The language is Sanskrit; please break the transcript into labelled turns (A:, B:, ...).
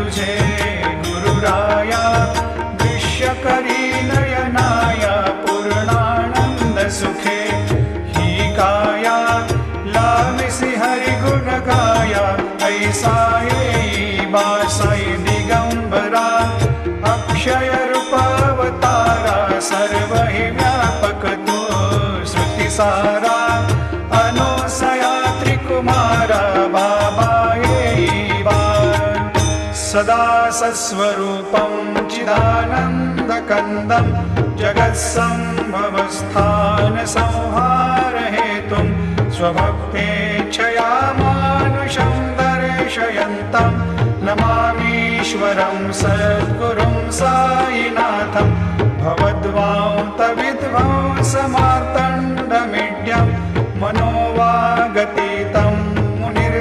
A: तुझे गुरुराया दृश्यकरी नयनाया पूर्णानंद सुखे ही काया लामिसी हरि गुण गाया ऐसा येई बासाई दिगंबरा अक्षय रूपावतारा सर्व हि व्यापक तो श्रुति सारा अनुसया त्रिकुमारा बाबा येई बा सदा सस्वरूपं चिदानन्दकन्दं जगत्सम्भवस्थान संहारहेतुं स्वभक्तेच्छया मानुषं दर्शयन्तं नमामीश्वरं सद्गुरुं साईनाथं भवद्वान्तविध्वंसमार्तण्डमीड्यं मनो